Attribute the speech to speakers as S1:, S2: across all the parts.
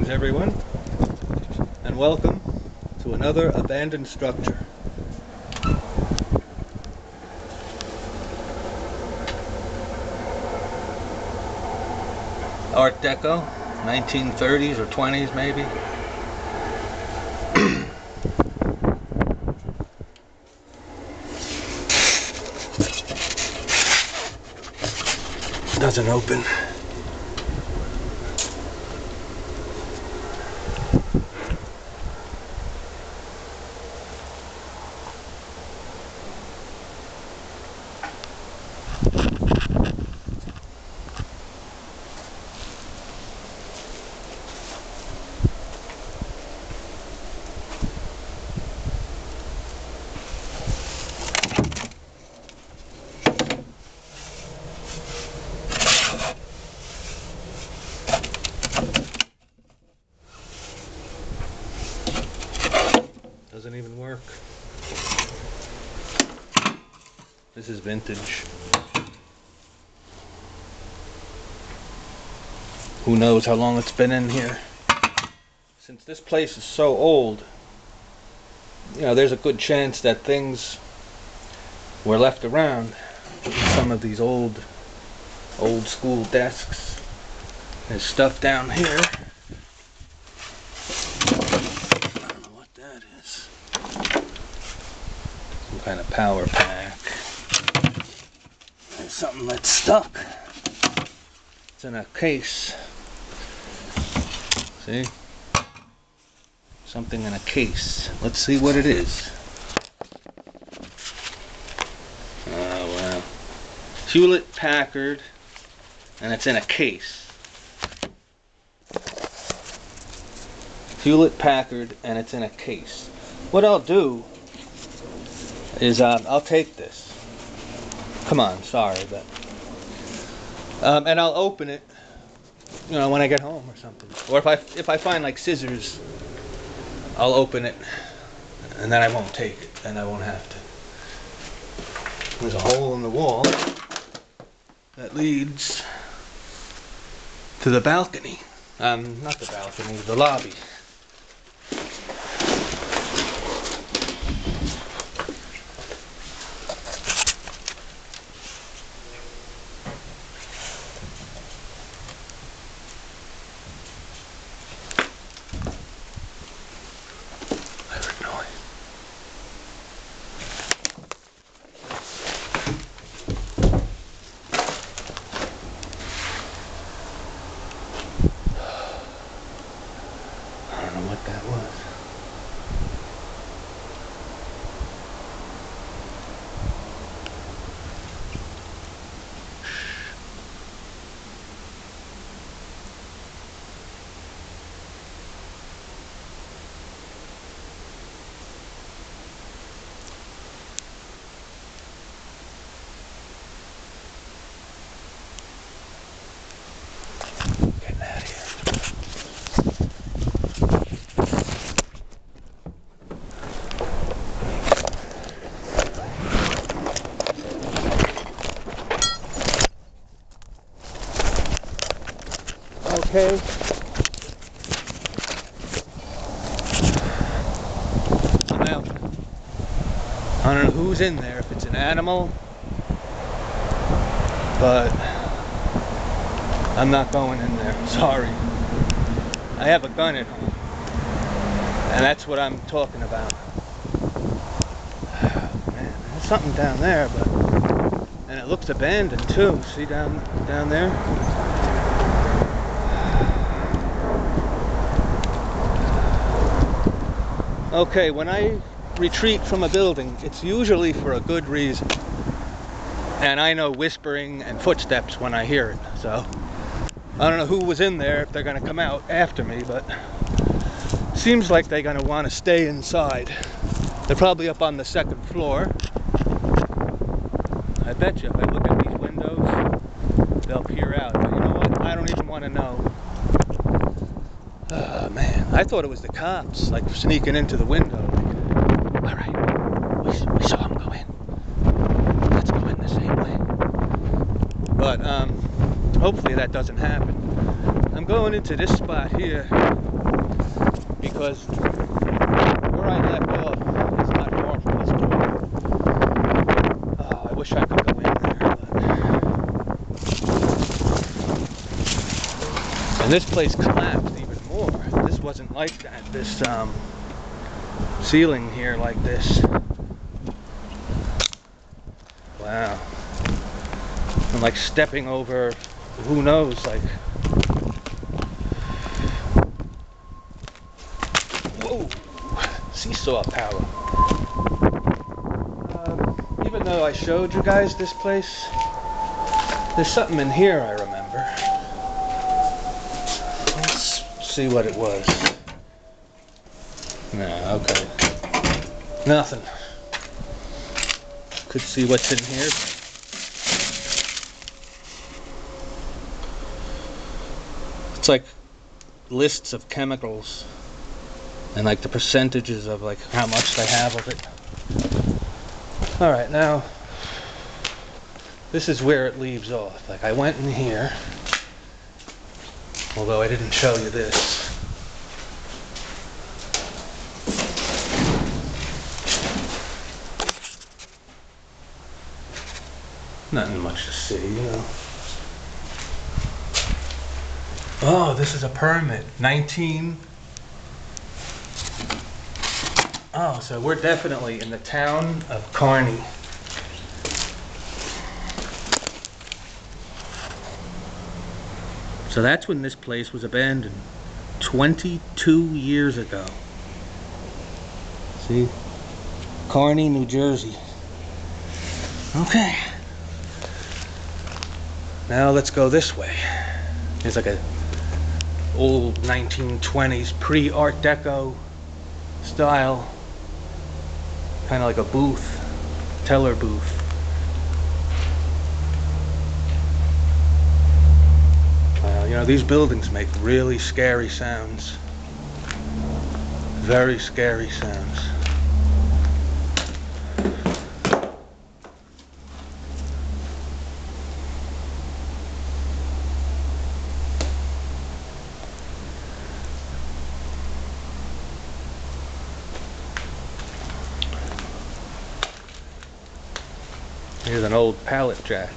S1: Greetings everyone, and welcome to another abandoned structure. Art Deco, 1930s or 20s maybe. Doesn't open. Doesn't even work. This is vintage. Who knows how long it's been in here. Since this place is so old, you know, there's a good chance that things were left around. Some of these old school desks. There's stuff down here. Some kind of power pack. There's something that's stuck. It's in a case. See? Something in a case. Let's see what it is. Oh wow. Hewlett Packard, and it's in a case. Hewlett Packard, and it's in a case. What I'll do is I'll take this. Come on, sorry, but and I'll open it, you know, when I get home or something. Or if I find like scissors, I'll open it, and then I won't take it. Then I won't have to. There's a hole in the wall that leads to the balcony. Not the balcony, the lobby. What that was. Getting out of here. Okay. I'm out. I don't know who's in there, if it's an animal, but I'm not going in there. Sorry. I have a gun at home, and that's what I'm talking about. Man, there's something down there, and it looks abandoned too. See down there? Okay, when I retreat from a building, it's usually for a good reason. And I know whispering and footsteps when I hear it, so I don't know who was in there, if they're gonna come out after me, but seems like they're gonna want to stay inside. They're probably up on the second floor. I bet you if I look at these windows, they'll peer out, but you know what? I don't even want to know. Oh man, I thought it was the cops, like sneaking into the window. All right, we saw him go in. Let's go in the same way. But hopefully that doesn't happen. I'm going into this spot here. because where I left off is not far from this door. Oh, I wish I could go in there. And this place collapsed even more. This wasn't like that. This ceiling here like this. Wow. I'm like stepping over, who knows, like, whoa, seesaw power. Even though I showed you guys this place, there's something in here I remember. Let's see what it was. Nah, okay. Nothing. Could see what's in here. It's like lists of chemicals and like the percentages of like how much they have of it. Alright, now this is where it leaves off. Like I went in here, although I didn't show you this. Nothing much to see, you know. Oh, this is a permit. 19. Oh, so we're definitely in the town of Kearney. So that's when this place was abandoned. 22 years ago. See? Kearney, New Jersey. Okay. Now let's go this way. There's like a old 1920s pre-Art Deco style, kind of like a booth, teller booth. You know, these buildings make really scary sounds. Very scary sounds. Here's an old pallet jack.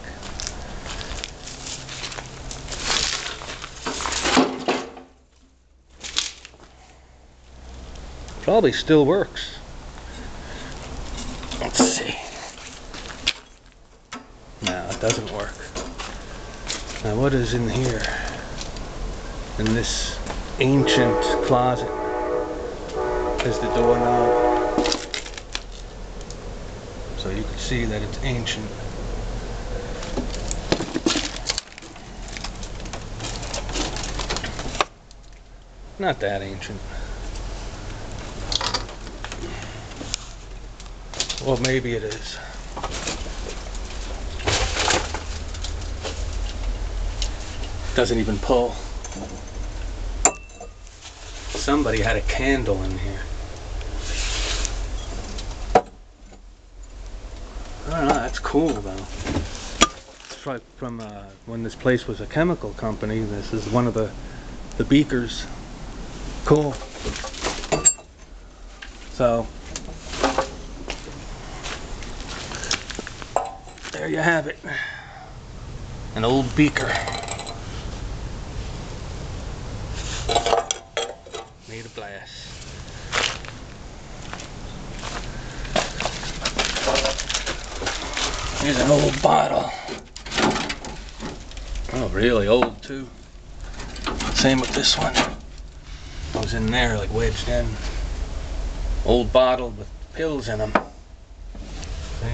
S1: Probably still works. Let's see. No, it doesn't work. Now what is in here? In this ancient closet? Is the doorknob. So you can see that it's ancient. Not that ancient. Well, maybe it is. Doesn't even pull. Somebody had a candle in here. I don't know, that's cool though. It's like from when this place was a chemical company. This is one of the beakers. Cool. So there you have it. An old beaker. Made of glass. Here's an old bottle. Oh, really old too. Same with this one. I was in there, like wedged in. Old bottle with pills in them. See?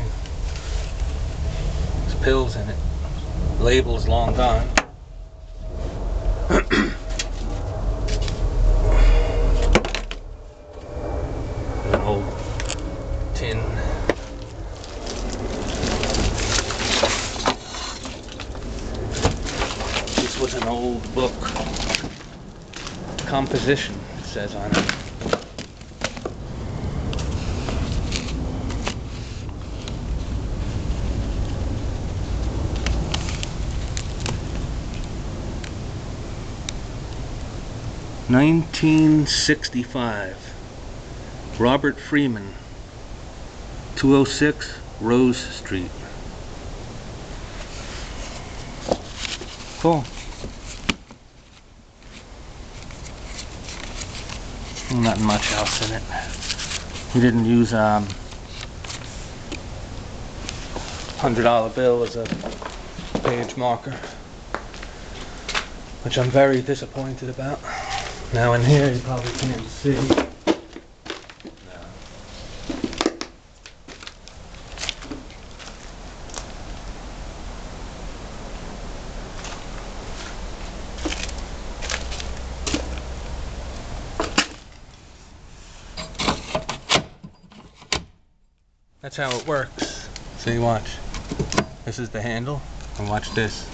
S1: There's pills in it. Label's long gone. An old tin. This was an old book. Composition, it says on it. 1965. Robert Freeman, 206 Rose Street. Cool. Not much else in it. He didn't use $100 bill as a page marker, which I'm very disappointed about. Now in here you probably can't see. That's how it works. See, watch. This is the handle, and watch this.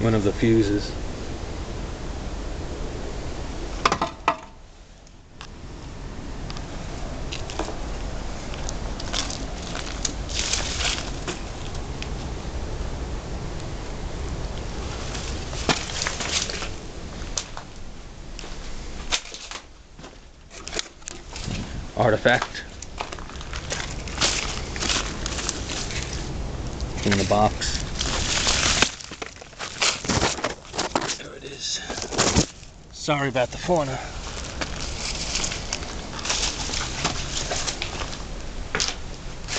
S1: One of the fuses. Artifact in the box. There it is. Sorry about the fauna.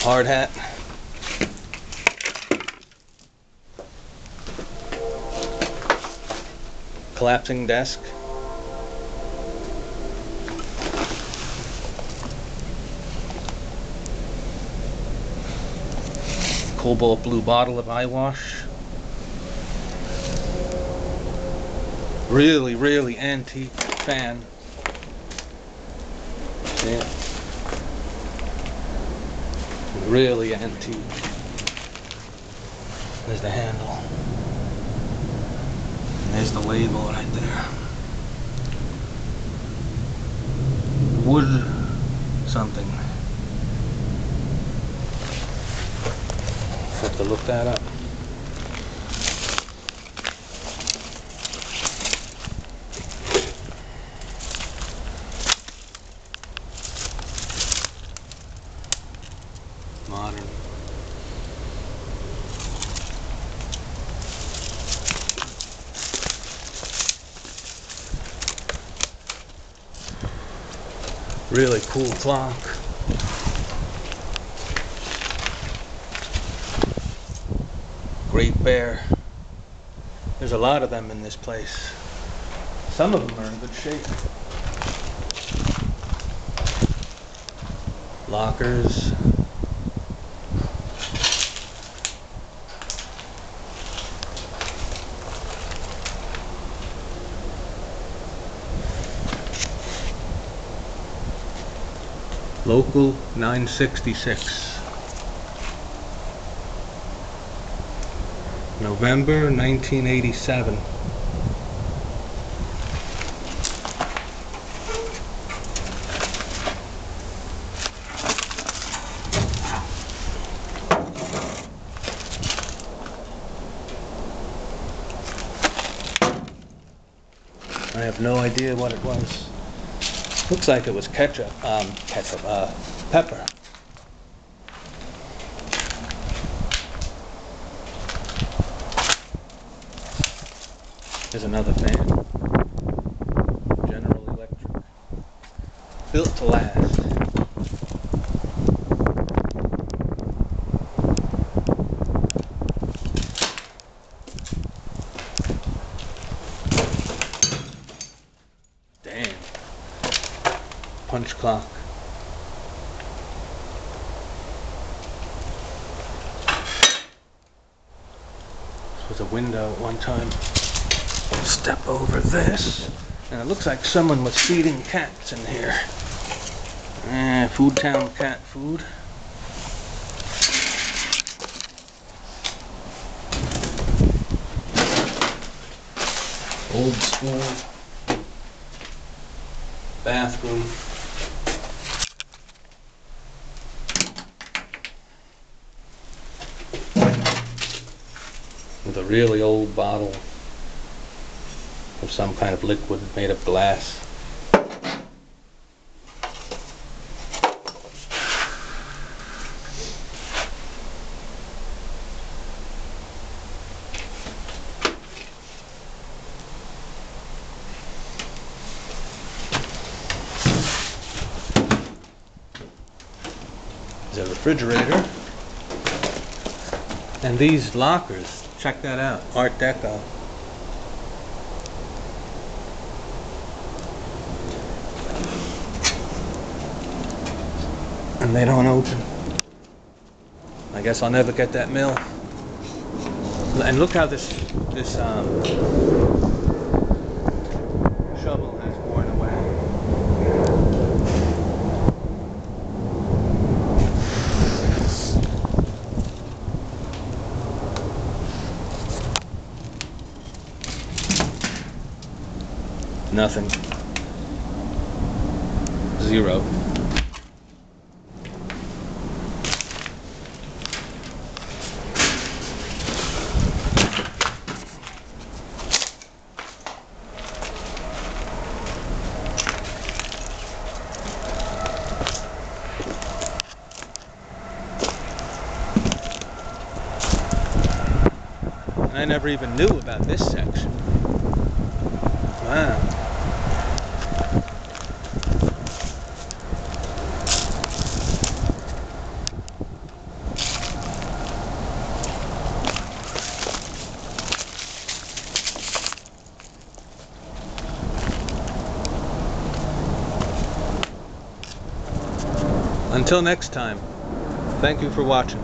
S1: Hard hat. Collapsing desk. Cobalt blue bottle of eye wash. Really, really antique fan. See it? Really antique. There's the handle. And there's the label right there. Wood something. Have to look that up. Modern. Really cool clock. Great Bear. There's a lot of them in this place. Some of them are in good shape. Lockers. Local 966. November 1987. I have no idea what it was. Looks like it was pepper. Here's another fan. General Electric. Built to last. Damn. Punch clock. This was a window at one time. Step over this, and it looks like someone was feeding cats in here. Food Town cat food. Old school. bathroom. With a really old bottle of some kind of liquid made of glass. There's a refrigerator. And these lockers, check that out, Art Deco. And they don't open. I guess I'll never get that mill. And look how this shovel has worn away. Nothing. Zero. I never even knew about this section. Wow. Until next time, thank you for watching.